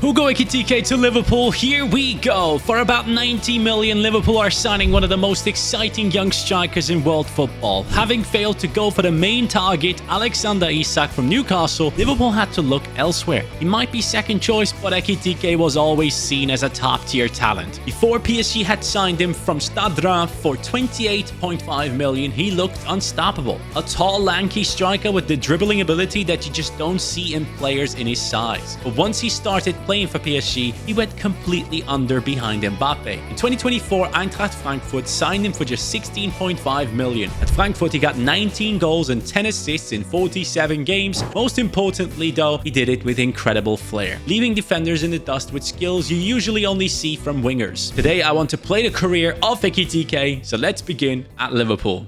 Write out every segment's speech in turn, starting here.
HUGO EKITIKE to Liverpool, here we go. For about 90 million, Liverpool are signing one of the most exciting young strikers in world football. Having failed to go for the main target, Alexander Isak from Newcastle, Liverpool had to look elsewhere. He might be second choice, but EKITIKE was always seen as a top-tier talent. Before PSG had signed him from Stade Reims for 28.5 million, he looked unstoppable. A tall, lanky striker with the dribbling ability that you just don't see in players in his size. But once he started playing for PSG, he went completely under behind Mbappe. In 2024, Eintracht Frankfurt signed him for just 16.5 million. At Frankfurt, he got 19 goals and 10 assists in 47 games. Most importantly, though, he did it with incredible flair, leaving defenders in the dust with skills you usually only see from wingers. Today, I want to play the career of EKITIKE, so let's begin at Liverpool.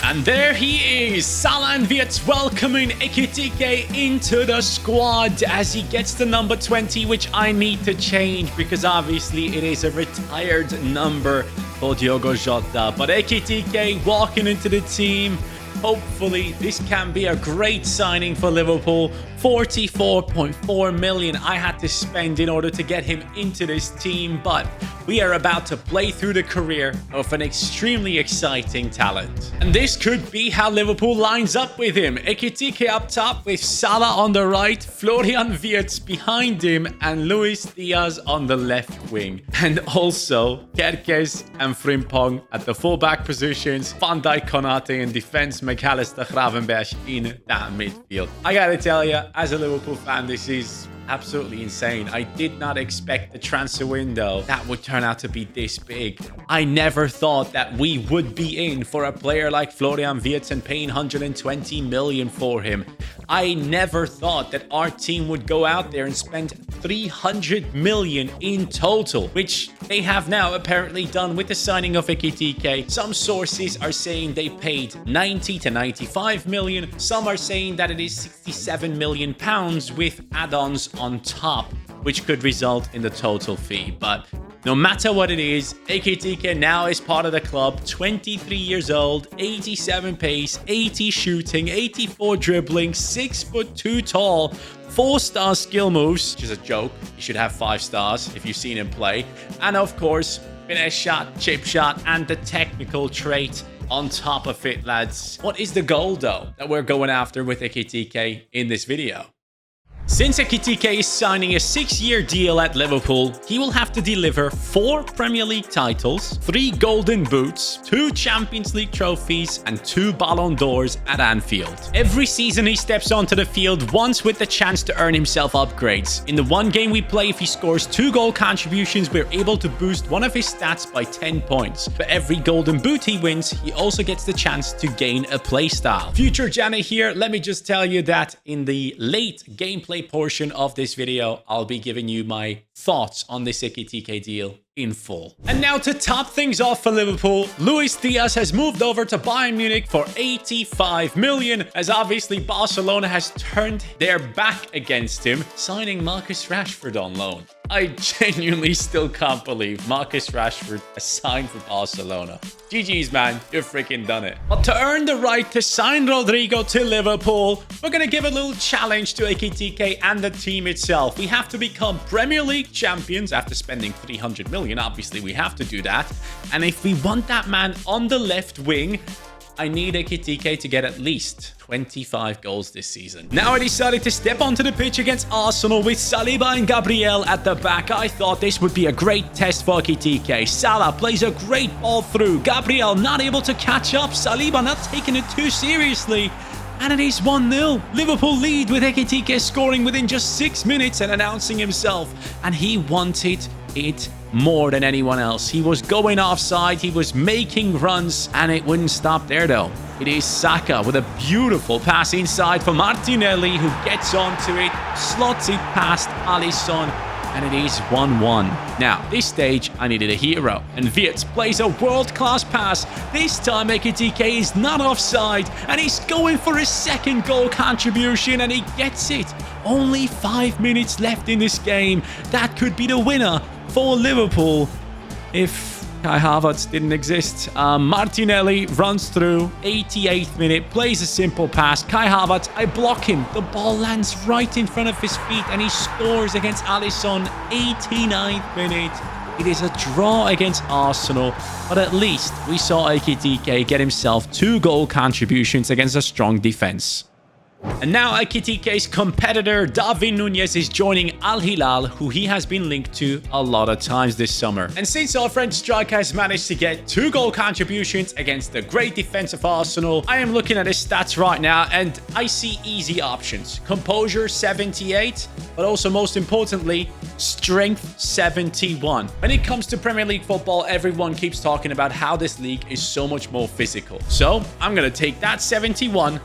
And there he is, Salah and Wirtz welcoming EKITIKE into the squad as he gets the number 20, which I need to change because obviously it is a retired number for Diogo Jota. But EKITIKE walking into the team. Hopefully, this can be a great signing for Liverpool. 44.4 million I had to spend in order to get him into this team, but we are about to play through the career of an extremely exciting talent. And this could be how Liverpool lines up with him. EKITIKE up top with Salah on the right, Florian Wirtz behind him, and Luis Diaz on the left wing. And also EKITIKE and Frimpong at the fullback positions, Van Dijk, Konate in defense, McAllister, Gravenberch in that midfield. I gotta tell you, as a Liverpool fan, this is absolutely insane. I did not expect the transfer window that would turn out to be this big. I never thought that we would be in for a player like Florian Wirtz and paying 120 million for him. I never thought that our team would go out there and spend 300 million in total, which they have now apparently done with the signing of EKITIKE. Some sources are saying they paid 90 to 95 million. Some are saying that it is 67 million pounds with add-ons on top, which could result in the total fee. But no matter what it is, EKITIKE now is part of the club. 23 years old, 87 pace, 80 shooting, 84 dribbling, 6'2" tall, 4-star skill moves, which is a joke. You should have 5 stars if you've seen him play. And of course, finesse shot, chip shot, and the technical trait on top of it, lads. What is the goal, though, that we're going after with EKITIKE in this video? Since EKITIKE is signing a 6-year deal at Liverpool, he will have to deliver 4 Premier League titles, 3 Golden Boots, 2 Champions League trophies, and 2 Ballon d'Ors at Anfield. Every season he steps onto the field once with the chance to earn himself upgrades. In the one game we play, if he scores 2 goal contributions, we're able to boost one of his stats by 10 points. For every Golden Boot he wins, he also gets the chance to gain a playstyle. Future Janny here, let me just tell you that in the late gameplay portion of this video, I'll be giving you my thoughts on this EKITIKE deal in full. And now to top things off for Liverpool, Luis Diaz has moved over to Bayern Munich for 85 million, as obviously Barcelona has turned their back against him, signing Marcus Rashford on loan. I genuinely still can't believe Marcus Rashford has signed for Barcelona. GG's, man, you've freaking done it. But to earn the right to sign Rodrigo to Liverpool, we're going to give a little challenge to EKITIKE and the team itself. We have to become Premier League champions after spending 300 million. Obviously, we have to do that. And if we want that man on the left wing, I need EKITIKE to get at least 25 goals this season. Now I decided to step onto the pitch against Arsenal with Saliba and Gabriel at the back. I thought this would be a great test for EKITIKE. Salah plays a great ball through. Gabriel not able to catch up. Saliba not taking it too seriously. And it is 1-0. Liverpool lead with EKITIKE scoring within just 6 minutes and announcing himself. And he wanted it more than anyone else. He was going offside, he was making runs, and it wouldn't stop there though. It is Saka with a beautiful pass inside for Martinelli, who gets onto it, slots it past Alisson, and it is 1-1. Now, this stage, I needed a hero, and Wirtz plays a world-class pass. This time, EKITIKE is not offside, and he's going for his second goal contribution, and he gets it. Only 5 minutes left in this game. That could be the winner for Liverpool if Kai Havertz didn't exist. Martinelli runs through, 88th minute, plays a simple pass. Kai Havertz, I block him. The ball lands right in front of his feet and he scores against Alisson, 89th minute. It is a draw against Arsenal, but at least we saw Ekitike get himself 2 goal contributions against a strong defense. And now EKITIKE'S competitor David Nunez is joining Al Hilal, who he has been linked to a lot of times this summer. And since our French striker has managed to get 2 goal contributions against the great defense of Arsenal, I am looking at his stats right now and I see easy options. Composure 78, but also most importantly, strength 71. When it comes to Premier League football, everyone keeps talking about how this league is so much more physical. So I'm going to take that 71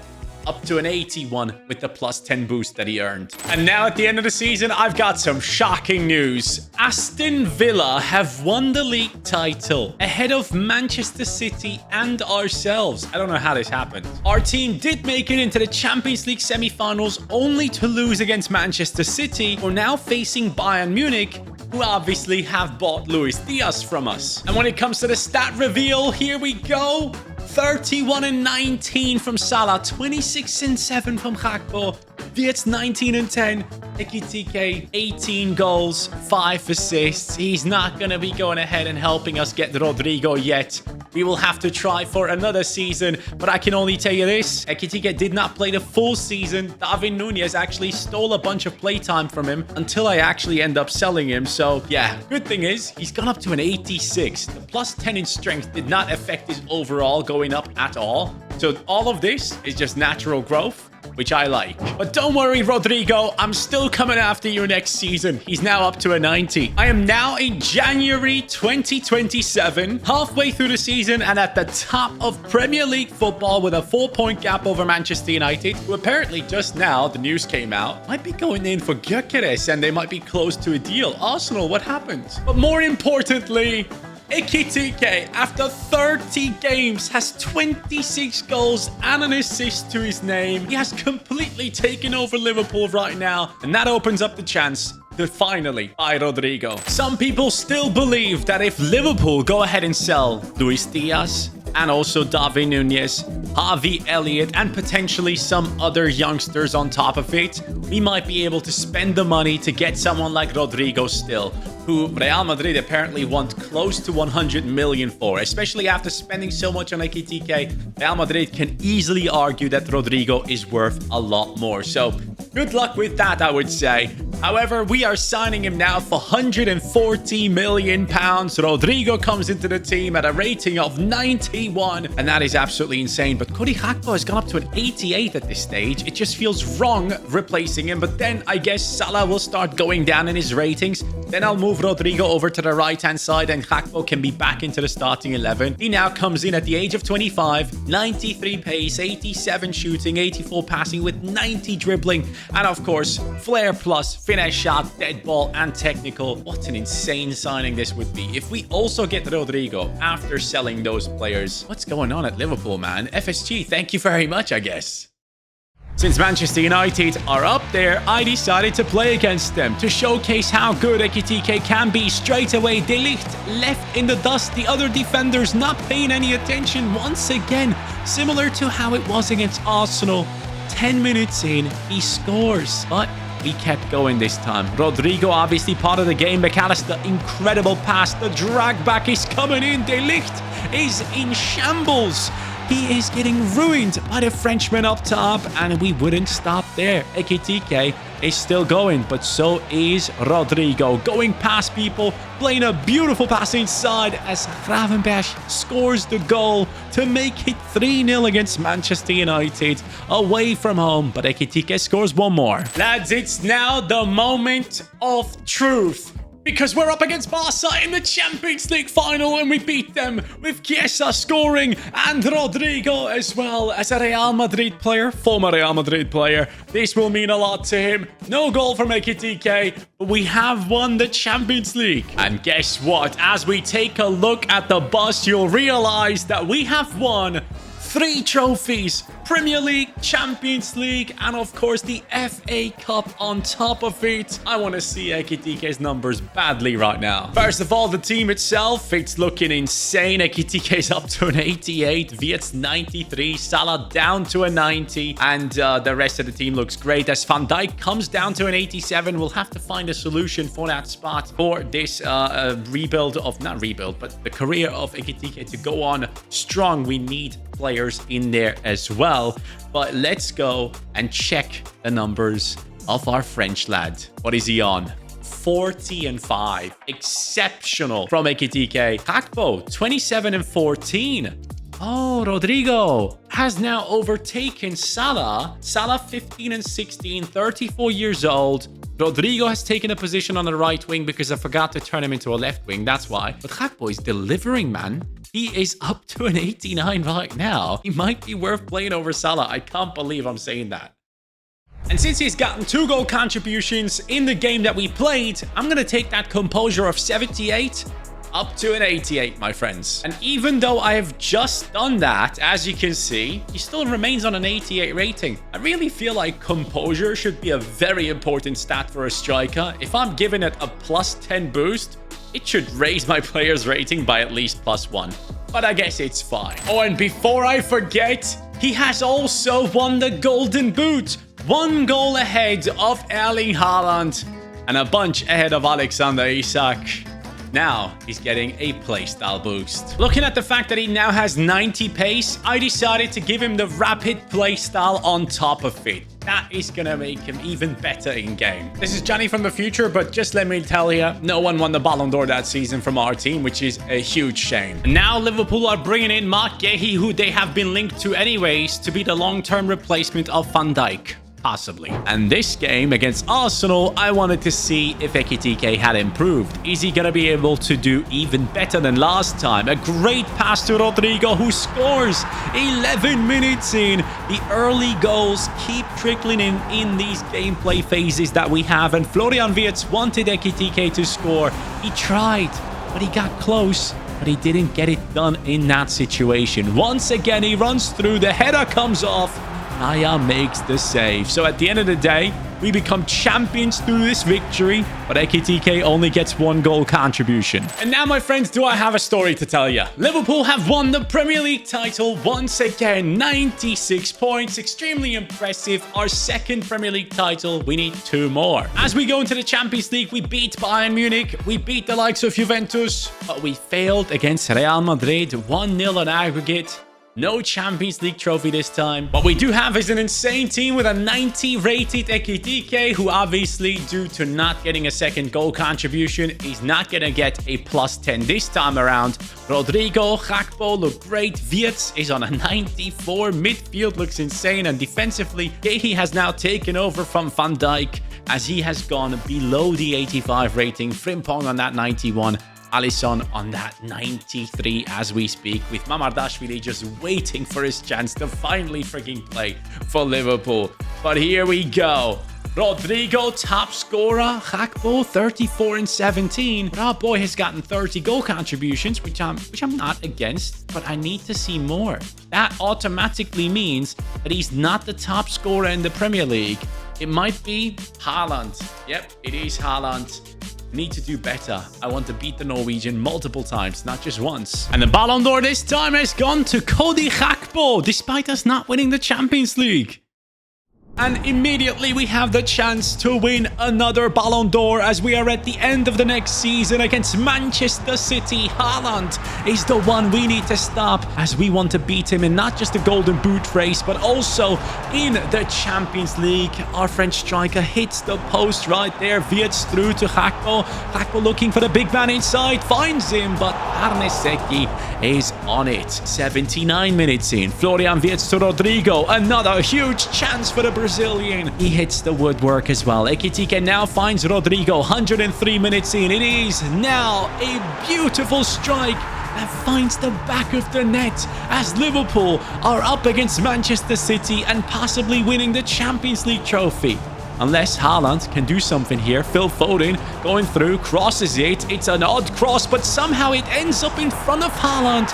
up to an 81 with the +10 boost that he earned. And now at the end of the season, I've got some shocking news. Aston Villa have won the league title ahead of Manchester City and ourselves. I don't know how this happened. Our team did make it into the Champions League semi-finals only to lose against Manchester City. We're now facing Bayern Munich, who obviously have bought Luis Diaz from us. And when it comes to the stat reveal, here we go. 31 and 19 from Salah, 26 and 7 from HUGO, Viet's 19 and 10, Ekitike 18 goals, 5 assists. He's not going to be going ahead and helping us get Rodrigo yet. We will have to try for another season, but I can only tell you this. Ekitike did not play the full season. David Nunez actually stole a bunch of playtime from him until I actually end up selling him. So yeah, good thing is he's gone up to an 86. The +10 in strength did not affect his overall going up at all. So all of this is just natural growth, which I like. But don't worry, Rodrigo, I'm still coming after you next season. He's now up to a 90. I am now in January 2027, halfway through the season and at the top of Premier League football with a 4-point gap over Manchester United, who apparently just now, the news came out, might be going in for EKITIKE'S and they might be close to a deal. Arsenal, what happened? But more importantly, EKITIKE, after 30 games, has 26 goals and an assist to his name. He has completely taken over Liverpool right now, and that opens up the chance to finally buy Rodrigo. Some people still believe that if Liverpool go ahead and sell Luis Diaz and also David Nunez, Harvey Elliott, and potentially some other youngsters on top of it, we might be able to spend the money to get someone like Rodrigo still, who Real Madrid apparently want close to 100 million for. Especially after spending so much on EKITIKE, Real Madrid can easily argue that Rodrigo is worth a lot more. So good luck with that, I would say. However, we are signing him now for £140 million. Rodrigo comes into the team at a rating of 91, and that is absolutely insane. But Cody Gakpo has gone up to an 88 at this stage. It just feels wrong replacing him, but then I guess Salah will start going down in his ratings. Then I'll move Rodrigo over to the right-hand side and Gakpo can be back into the starting 11. He now comes in at the age of 25, 93 pace, 87 shooting, 84 passing with 90 dribbling, and of course, flair plus, finesse shot, dead ball, and technical. What an insane signing this would be. If we also get Rodrigo after selling those players, what's going on at Liverpool, man? FSG, thank you very much, I guess. Since Manchester United are up there, I decided to play against them to showcase how good EKITIKE can be. Straight away, De Ligt left in the dust, the other defenders not paying any attention once again, similar to how it was against Arsenal. 10 minutes in, he scores, but we kept going this time. Rodrigo obviously part of the game. McAllister, incredible pass. The drag back is coming in. De Ligt is in shambles. He is getting ruined by the Frenchman up top, and we wouldn't stop there. EKITIKE is still going, but so is Rodrigo. Going past people, playing a beautiful pass inside as Gravenberch scores the goal to make it 3-0 against Manchester United away from home. But EKITIKE scores one more. Lads, it's now the moment of truth, because we're up against Barca in the Champions League final and we beat them with Chiesa scoring and Rodrigo as well. As a Real Madrid player, former Real Madrid player, this will mean a lot to him. No goal from EKITIKE, but we have won the Champions League. And guess what? As we take a look at the bus, you'll realize that we have won 3 trophies: Premier League, Champions League, and of course the FA Cup on top of it. I want to see EKITIKE'S numbers badly right now. First of all, the team itself, it's looking insane. EKITIKE'S up to an 88, Viet's 93, Salah down to a 90, and the rest of the team looks great. As Van Dijk comes down to an 87, we'll have to find a solution for that spot for this rebuild of, not rebuild, but the career of EKITIKE to go on strong. We need players in there as well. But let's go and check the numbers of our French lad. What is he on? 40 and 5. Exceptional from EKITIKE. HUGO, 27 and 14. Oh, Rodrigo has now overtaken Salah. Salah 15 and 16, 34 years old. Rodrigo has taken a position on the right wing because I forgot to turn him into a left wing. That's why. But HUGO is delivering, man. He is up to an 89 right now. He might be worth playing over Salah. I can't believe I'm saying that. And since he's gotten 2 goal contributions in the game that we played, I'm going to take that composure of 78 up to an 88, my friends. And even though I have just done that, as you can see, he still remains on an 88 rating. I really feel like composure should be a very important stat for a striker. If I'm giving it a +10 boost, it should raise my player's rating by at least +1. But I guess it's fine. Oh, and before I forget, he has also won the Golden Boot. 1 goal ahead of Erling Haaland and a bunch ahead of Alexander Isak. Now he's getting a playstyle boost. Looking at the fact that he now has 90 pace, I decided to give him the rapid playstyle on top of it. That is gonna make him even better in game. This is Johnny from the future, but just let me tell you, no one won the Ballon d'Or that season from our team, which is a huge shame. Now Liverpool are bringing in Mark Guéhi, who they have been linked to anyways, to be the long-term replacement of Van Dijk. Possibly. And this game against Arsenal, I wanted to see if EKITIKE had improved. Is he going to be able to do even better than last time? A great pass to Rodrigo, who scores 11 minutes in. The early goals keep trickling in these gameplay phases that we have. And Florian Wirtz wanted EKITIKE to score. He tried, but he got close. But he didn't get it done in that situation. Once again, he runs through. The header comes off. Naya makes the save. So at the end of the day, we become champions through this victory, but EKITIKE only gets 1 goal contribution. And now, my friends, do I have a story to tell you. Liverpool have won the Premier League title once again. 96 points. Extremely impressive. Our 2nd Premier League title. We need 2 more. As we go into the Champions League, we beat Bayern Munich. We beat the likes of Juventus, but we failed against Real Madrid. 1-0 on aggregate. No Champions League trophy this time. What we do have is an insane team with a 90 rated EKITIKE, who obviously, due to not getting a 2nd goal contribution, is not going to get a +10 this time around. Rodrigo, HUGO look great. Wirtz is on a 94. Midfield looks insane. And defensively, Guéhi has now taken over from Van Dijk as he has gone below the 85 rating. Frimpong on that 91. Alisson on that 93 as we speak, with Mamardashvili just waiting for his chance to finally freaking play for Liverpool. But here we go. Rodrigo, top scorer. HUGO, 34 and 17. But our boy has gotten 30 goal contributions, which I'm not against, but I need to see more. That automatically means that he's not the top scorer in the Premier League. It might be Haaland. Yep, it is Haaland. Need to do better. I want to beat the Norwegian multiple times, not just once. And the Ballon d'Or this time has gone to Cody Gakpo, despite us not winning the Champions League. And immediately we have the chance to win another Ballon d'Or as we are at the end of the next season against Manchester City. Haaland is the one we need to stop as we want to beat him in not just the Golden Boot race, but also in the Champions League. Our French striker hits the post right there. Wirtz through to HUGO. HUGO looking for the big man inside. Finds him, but Arnesecki is on it. 79 minutes in. Florian Wirtz to Rodrigo. Another huge chance for the Brazilian. He hits the woodwork as well. EKITIKE now finds Rodrigo. 103 minutes in. It is now a beautiful strike that finds the back of the net as Liverpool are up against Manchester City and possibly winning the Champions League trophy. Unless Haaland can do something here. Phil Foden going through, crosses it. It's an odd cross, but somehow it ends up in front of Haaland.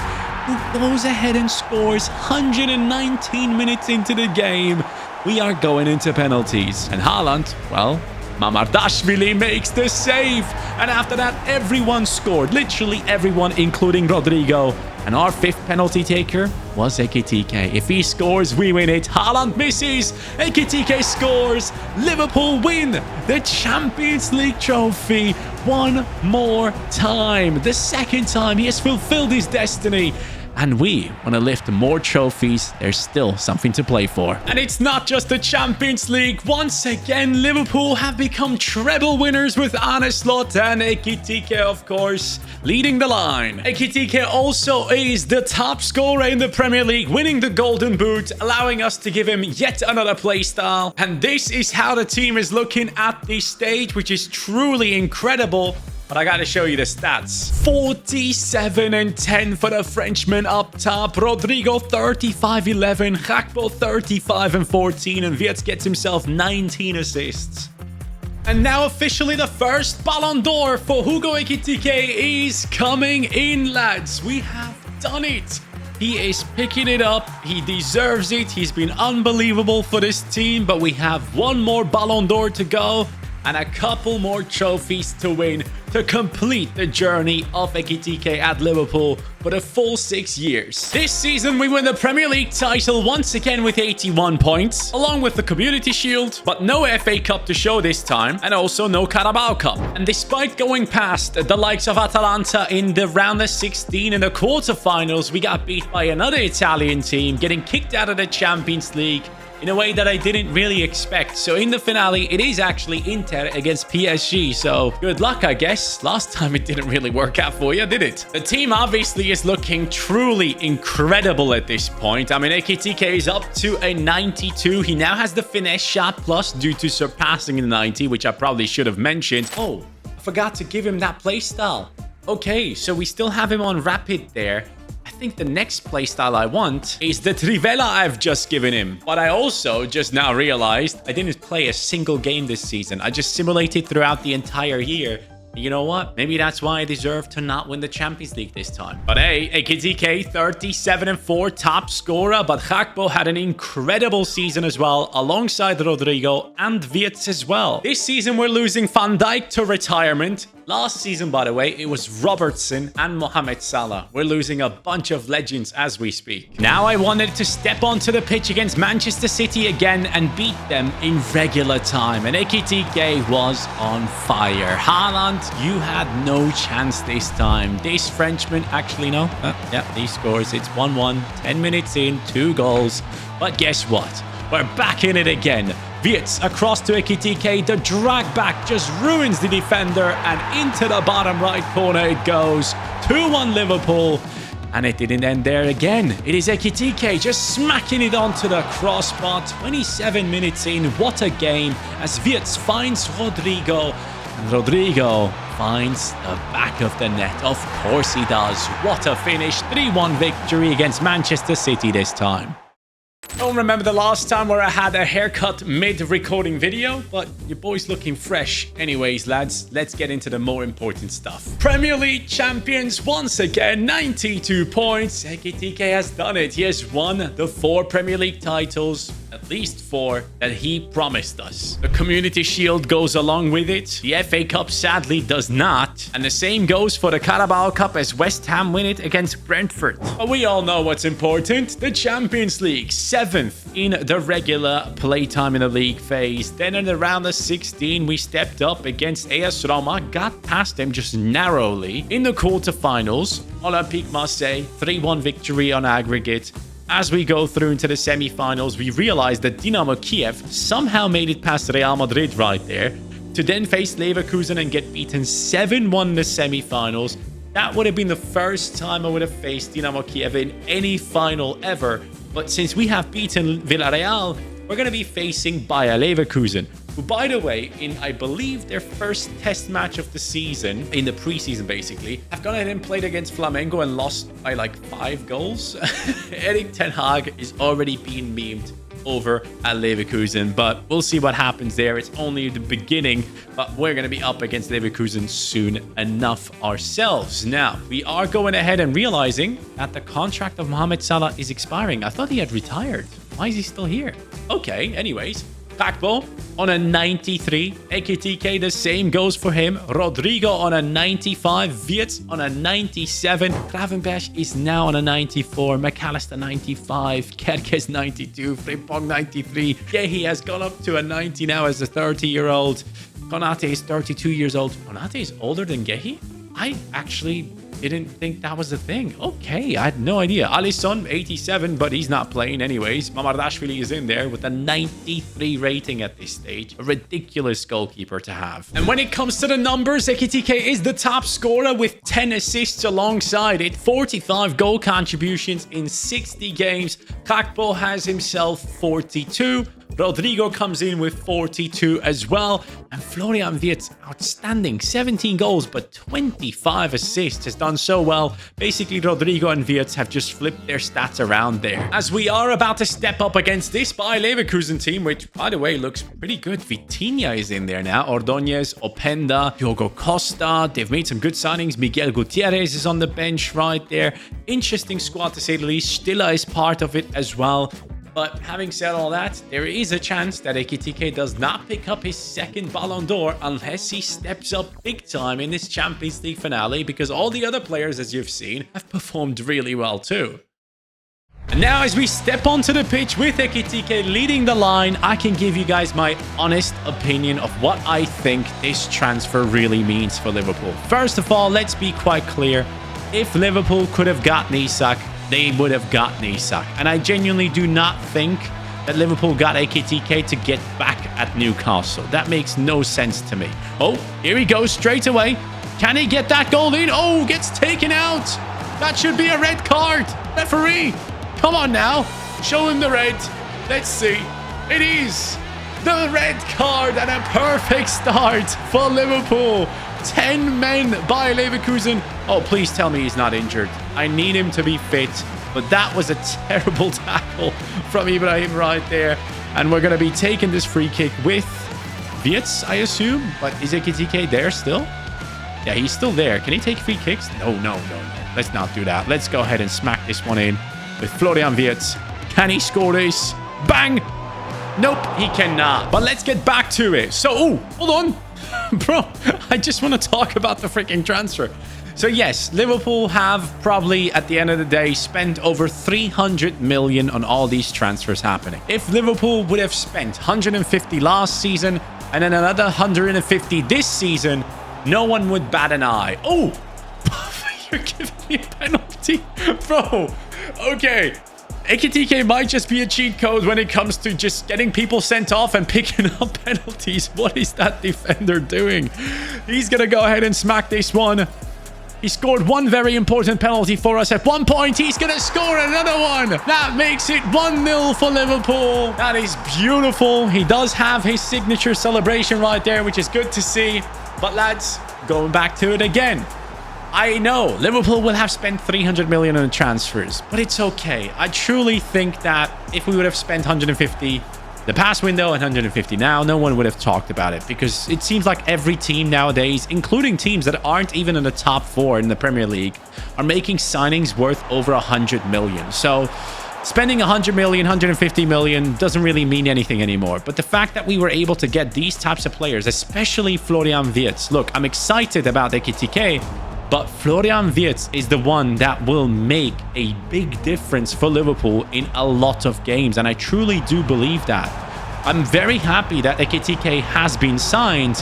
who goes ahead and scores 119 minutes into the game. We are going into penalties. And Haaland, well, Mamardashvili makes the save. And after that, everyone scored. Literally everyone, including Rodrigo. And our fifth penalty taker was Ekitike. If he scores, we win it. Haaland misses. Ekitike scores. Liverpool win the Champions League trophy one more time. The second time he has fulfilled his destiny. And we want to lift more trophies. There's still something to play for. And it's not just the Champions League. Once again, Liverpool have become treble winners with Arne Slot and Ekitike, of course, leading the line. Ekitike also is the top scorer in the Premier League, winning the Golden Boot, allowing us to give him yet another playstyle. And this is how the team is looking at this stage, which is truly incredible. But I gotta show you the stats. 47 and 10 for the Frenchman up top. Rodrigo 35-11. Gakpo 35 and 14. And Wirtz gets himself 19 assists. And now officially the first Ballon d'Or for HUGO Ekitike is coming in, lads. We have done it. He is picking it up. He deserves it. He's been unbelievable for this team. But we have one more Ballon d'Or to go. And a couple more trophies to win to complete the journey of Ekitike at Liverpool for the full 6 years. This season, we win the Premier League title once again with 81 points, along with the Community Shield, but no FA Cup to show this time, and also no Carabao Cup. And despite going past the likes of Atalanta in the round of 16 in the quarterfinals, we got beat by another Italian team, getting kicked out of the Champions League in a way that I didn't really expect. So in the finale, it is actually Inter against PSG. So good luck, I guess. Last time it didn't really work out for you, did it? The team obviously is looking truly incredible at this point. I mean, Ekitike is up to a 92. He now has the finesse shot plus due to surpassing the 90, which I probably should have mentioned. Oh, I forgot to give him that playstyle. Okay, so we still have him on rapid there. I think the next playstyle I want is the Trivela I've just given him. But I also just now realized I didn't play a single game this season. I just simulated throughout the entire year. You know what? Maybe that's why I deserve to not win the Champions League this time. But hey, Ekitike, 37 and 4, top scorer. But Gakpo had an incredible season as well, alongside Rodrigo and Wirtz as well. This season, we're losing Van Dijk to retirement. Last season, by the way, it was Robertson and Mohamed Salah. We're losing a bunch of legends as we speak. Now I wanted to step onto the pitch against Manchester City again and beat them in regular time. And Ekitike was on fire. Haaland, you had no chance this time. This Frenchman, actually no. Yeah, he scores. It's 1-1. 10 minutes in, 2 goals. But guess what? We're back in it again. Wirtz across to Ekitike. The drag back just ruins the defender. And into the bottom right corner it goes. 2-1 Liverpool. And it didn't end there again. It is Ekitike just smacking it onto the crossbar. 27 minutes in. What a game. As Wirtz finds Rodrigo. And Rodrigo finds the back of the net. Of course he does. What a finish. 3-1 victory against Manchester City this time. Don't remember the last time where I had a haircut mid-recording video, but your boy's looking fresh. Anyways, lads, let's get into the more important stuff. Premier League champions once again, 92 points. Ekitike has done it. He has won the 4 Premier League titles, at least 4, that he promised us. The Community Shield goes along with it. The FA Cup sadly does not. And the same goes for the Carabao Cup as West Ham win it against Brentford. But we all know what's important. The Champions League, 7th in the regular playtime in the league phase. Then in the round of 16, we stepped up against AS Roma, got past them just narrowly. In the quarterfinals, Olympique Marseille, 3-1 victory on aggregate. As we go through into the semi-finals, we realize that Dynamo Kiev somehow made it past Real Madrid right there, to then face Leverkusen and get beaten 7-1 in the semi-finals. That would have been the first time I would have faced Dynamo Kiev in any final ever. But since we have beaten Villarreal, we're going to be facing Bayer Leverkusen, who, by the way, in, I believe, their first test match of the season, in the preseason basically, have gone ahead and played against Flamengo and lost by like 5 goals. Erik Ten Hag is already being memed over at Leverkusen. But we'll see what happens there. It's only the beginning, but we're going to be up against Leverkusen soon enough ourselves. Now, we are going ahead and realizing that the contract of Mohamed Salah is expiring. I thought he had retired. Why is he still here? Okay, anyways. Gakpo on a 93. EKITIKE, the same goes for him. Rodrigo on a 95. Wirtz on a 97. Gravenberch is now on a 94. McAllister 95. Kerkez 92. Frimpong 93. Gehi has gone up to a 90 now as a 30-year-old. Konate is 32 years old. Konate is older than Gehi? I actually didn't think that was a thing. Okay, I had no idea. Alisson, 87, but he's not playing anyways. Mamardashvili is in there with a 93 rating at this stage. A ridiculous goalkeeper to have. And when it comes to the numbers, EKITIKE is the top scorer with 10 assists alongside it. 45 goal contributions in 60 games. Gakpo has himself 42. Rodrigo comes in with 42 as well. And Florian Wirtz, outstanding. 17 goals, but 25 assists. Has done so well. Basically, Rodrigo and Wirtz have just flipped their stats around there. As we are about to step up against this Bayer Leverkusen team, which, by the way, looks pretty good. Vitinha is in there now. Ordóñez, Openda, Diogo Costa. They've made some good signings. Miguel Gutierrez is on the bench right there. Interesting squad, to say the least. Stiller is part of it as well. But having said all that, there is a chance that EKITIKE does not pick up his second Ballon d'Or unless he steps up big time in this Champions League finale, because all the other players, as you've seen, have performed really well too. And now as we step onto the pitch with EKITIKE leading the line, I can give you guys my honest opinion of what I think this transfer really means for Liverpool. First of all, let's be quite clear. If Liverpool could have gotten Isak, they would have gotten Isak. And I genuinely do not think that Liverpool got EKITIKE to get back at Newcastle. That makes no sense to me. Oh, here he goes straight away. Can he get that goal in? Oh, gets taken out. That should be a red card. Referee, come on now. Show him the red. Let's see. It is the red card and a perfect start for Liverpool. 10 men by Leverkusen. Oh, please tell me he's not injured. I need him to be fit. But that was a terrible tackle from Ibrahim right there. And we're going to be taking this free kick with Wirtz, I assume. But is EKITIKE there still? Yeah, he's still there. Can he take free kicks? No. Let's not do that. Let's go ahead and smack this one in with Florian Wirtz. Can he score this? Bang! Nope, he cannot. But let's get back to it. So, oh, hold on. Bro, I just want to talk about the freaking transfer. So yes, Liverpool have probably, at the end of the day, spent over 300 million on all these transfers happening. If Liverpool would have spent 150 last season and then another 150 this season, no one would bat an eye. Oh, you're giving me a penalty. Bro, okay. EKITIKE might just be a cheat code when it comes to just getting people sent off and picking up penalties. What is that defender doing? He's going to go ahead and smack this one. He scored one very important penalty for us at one point. He's going to score another one. That makes it 1-0 for Liverpool. That is beautiful. He does have his signature celebration right there, which is good to see. But lads, going back to it again. I know Liverpool will have spent 300 million on transfers, but it's okay. I truly think that if we would have spent 150 the past window and 150 now, no one would have talked about it, because it seems like every team nowadays, including teams that aren't even in the top 4 in the Premier League, are making signings worth over 100 million. So spending 100 million, 150 million doesn't really mean anything anymore. But the fact that we were able to get these types of players, especially Florian Wirtz. Look, I'm excited about EKITIKE, but Florian Wirtz is the one that will make a big difference for Liverpool in a lot of games. And I truly do believe that. I'm very happy that EKITIKE has been signed.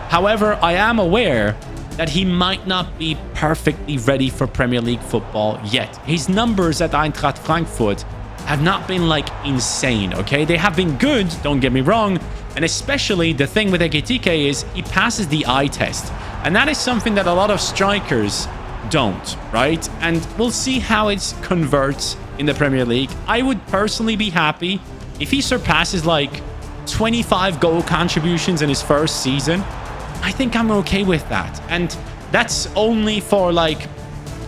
However, I am aware that he might not be perfectly ready for Premier League football yet. His numbers at Eintracht Frankfurt have not been like insane, okay? They have been good, don't get me wrong. And especially the thing with EKITIKE is he passes the eye test. And that is something that a lot of strikers don't, right? And we'll see how it converts in the Premier League. I would personally be happy if he surpasses like 25 goal contributions in his first season. I think I'm okay with that. And that's only for like,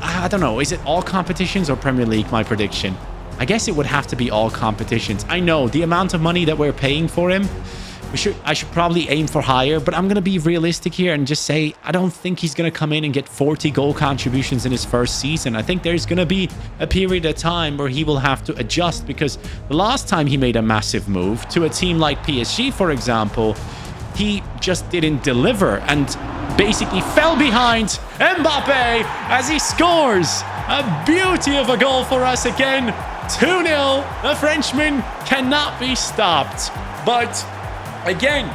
I don't know, is it all competitions or Premier League, my prediction? I guess it would have to be all competitions. I know the amount of money that we're paying for him, I should probably aim for higher, but I'm going to be realistic here and just say I don't think he's going to come in and get 40 goal contributions in his first season. I think there's going to be a period of time where he will have to adjust, because the last time he made a massive move to a team like PSG, for example, he just didn't deliver and basically fell behind Mbappe as he scores a beauty of a goal for us again. 2-0. The Frenchman cannot be stopped. But again,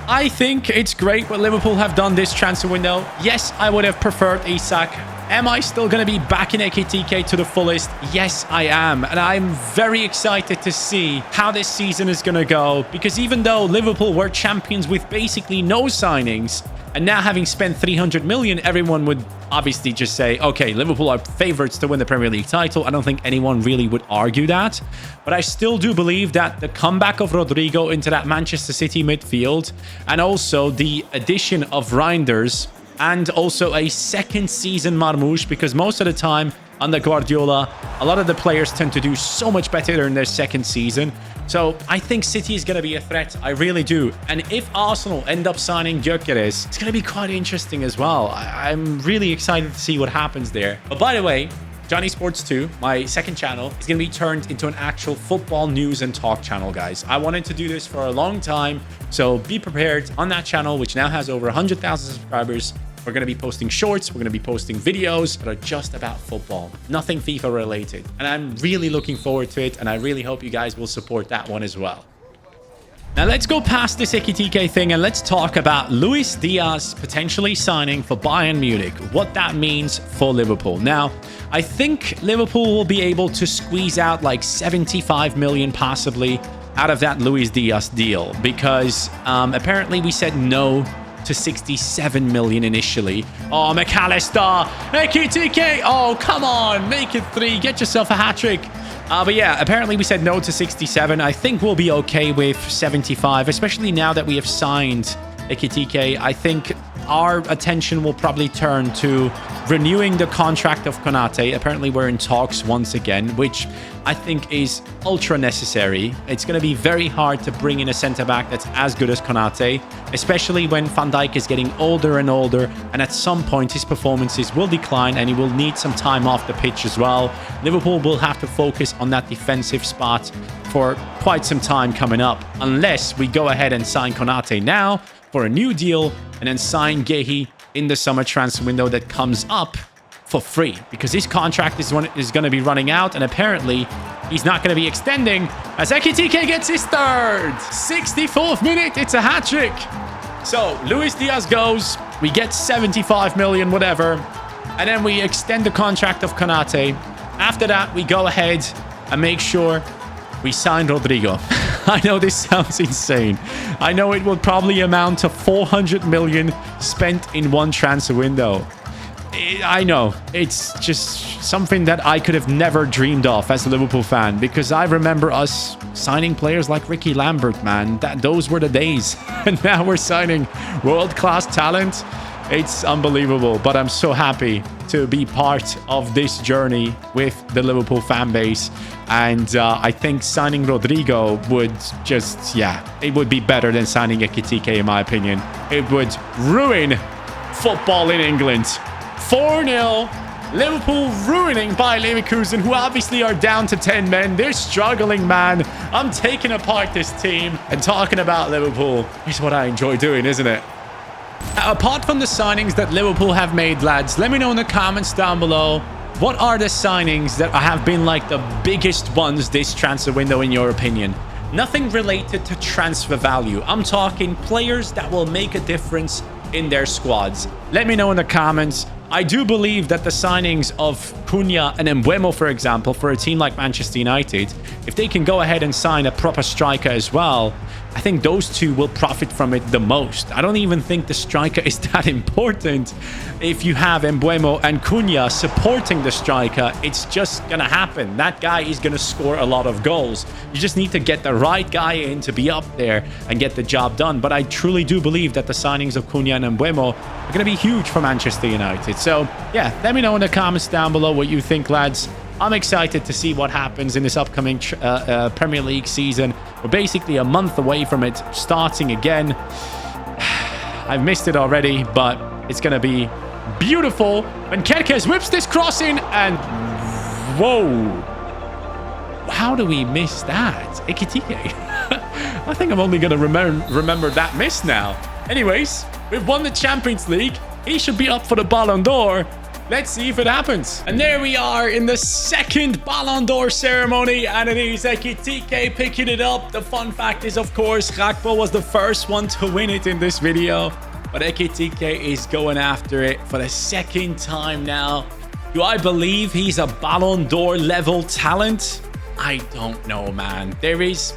I think it's great what Liverpool have done this transfer window. Yes, I would have preferred Isak. Am I still going to be backing Ekitike to the fullest? Yes, I am. And I'm very excited to see how this season is going to go. Because even though Liverpool were champions with basically no signings, and now having spent 300 million, everyone would obviously just say, okay, Liverpool are favorites to win the Premier League title. I don't think anyone really would argue that. But I still do believe that the comeback of Rodrigo into that Manchester City midfield, and also the addition of Reinders, and also a second season Marmoush, because most of the time under Guardiola, a lot of the players tend to do so much better in their second season. So I think City is going to be a threat. I really do. And if Arsenal end up signing EKITIKE'S, it's going to be quite interesting as well. I'm really excited to see what happens there. But by the way, CaniSports 2, my second channel, is going to be turned into an actual football news and talk channel, guys. I wanted to do this for a long time, so be prepared. On that channel, which now has over 100,000 subscribers, we're going to be posting shorts, we're going to be posting videos that are just about football, nothing FIFA related. And I'm really looking forward to it, and I really hope you guys will support that one as well. Now let's go past this EKITIKE thing and let's talk about Luis Diaz potentially signing for Bayern Munich, what that means for Liverpool. Now, I think Liverpool will be able to squeeze out like 75 million possibly out of that Luis Diaz deal, because apparently we said no to 67 million initially. Oh, McAllister, EKITIKE, oh, come on, make it 3, get yourself a hat-trick. But yeah, apparently we said no to 67. I think we'll be okay with 75, especially now that we have signed EKITIKE. I think our attention will probably turn to renewing the contract of Konate. Apparently we're in talks once again, which I think is ultra necessary. It's going to be very hard to bring in a centre-back that's as good as Konate, especially when Van Dijk is getting older and older, and at some point his performances will decline and he will need some time off the pitch as well. Liverpool will have to focus on that defensive spot for quite some time coming up, unless we go ahead and sign Konate now for a new deal and then sign Gehi in the summer transfer window that comes up for free, because his contract is going to be running out, and apparently he's not going to be extending, as EKITIKE gets his third. 64th minute, it's a hat-trick. So Luis Diaz goes, we get 75 million, whatever, and then we extend the contract of Konate. After that, we go ahead and make sure we sign Rodrigo. I know this sounds insane. I know it will probably amount to 400 million spent in one transfer window. I know, it's just something that I could have never dreamed of as a Liverpool fan, because I remember us signing players like Ricky Lambert, man. Those were the days. And now we're signing world-class talent. It's unbelievable, but I'm so happy to be part of this journey with the Liverpool fan base. And I think signing Rodrigo would just, yeah, it would be better than signing EKITIKE in my opinion. It would ruin football in England. 4-0. Liverpool ruining Bayer Leverkusen, who obviously are down to 10 men. They're struggling, man. I'm taking apart this team and talking about Liverpool. It's what I enjoy doing, isn't it? Apart from the signings that Liverpool have made, lads, let me know in the comments down below, what are the signings that have been like the biggest ones this transfer window in your opinion? Nothing related to transfer value. I'm talking players that will make a difference in their squads. Let me know in the comments. I do believe that the signings of Cunha and Mbeumo, for example, for a team like Manchester United, if they can go ahead and sign a proper striker as well, I think those two will profit from it the most. I don't even think the striker is that important. If you have Mbeumo and Cunha supporting the striker, it's just going to happen. That guy is going to score a lot of goals. You just need to get the right guy in to be up there and get the job done. But I truly do believe that the signings of Cunha and Mbeumo are going to be huge for Manchester United. So, yeah, let me know in the comments down below what you think, lads. I'm excited to see what happens in this upcoming Premier League season. We're basically a month away from it starting again. I've missed it already, but it's going to be beautiful when EKITIKE'S whips this cross in and... Whoa. How do we miss that? EKITIKE. I think I'm only going to remember that miss now. Anyways, we've won the Champions League. He should be up for the Ballon d'Or. Let's see if it happens. And there we are in the second Ballon d'Or ceremony, and it is EKITIKE picking it up. The fun fact is, of course, HUGO was the first one to win it in this video, but EKITIKE is going after it for the second time now. Do I believe he's a Ballon d'Or level talent? I don't know, man. There is...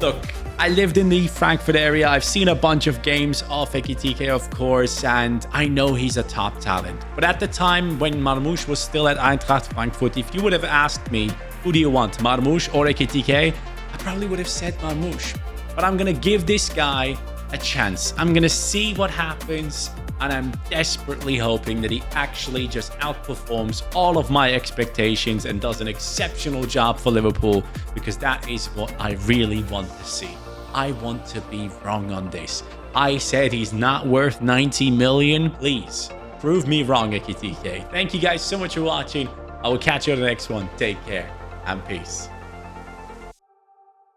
Look, I lived in the Frankfurt area. I've seen a bunch of games of EKITIKE, of course, and I know he's a top talent. But at the time when Marmoush was still at Eintracht Frankfurt, if you would have asked me, who do you want, Marmoush or EKITIKE? I probably would have said Marmoush. But I'm going to give this guy a chance. I'm going to see what happens, and I'm desperately hoping that he actually just outperforms all of my expectations and does an exceptional job for Liverpool, because that is what I really want to see. I want to be wrong on this. I said he's not worth 90 million. Please, prove me wrong, EKITIKE. Thank you guys so much for watching. I will catch you on the next one. Take care and peace.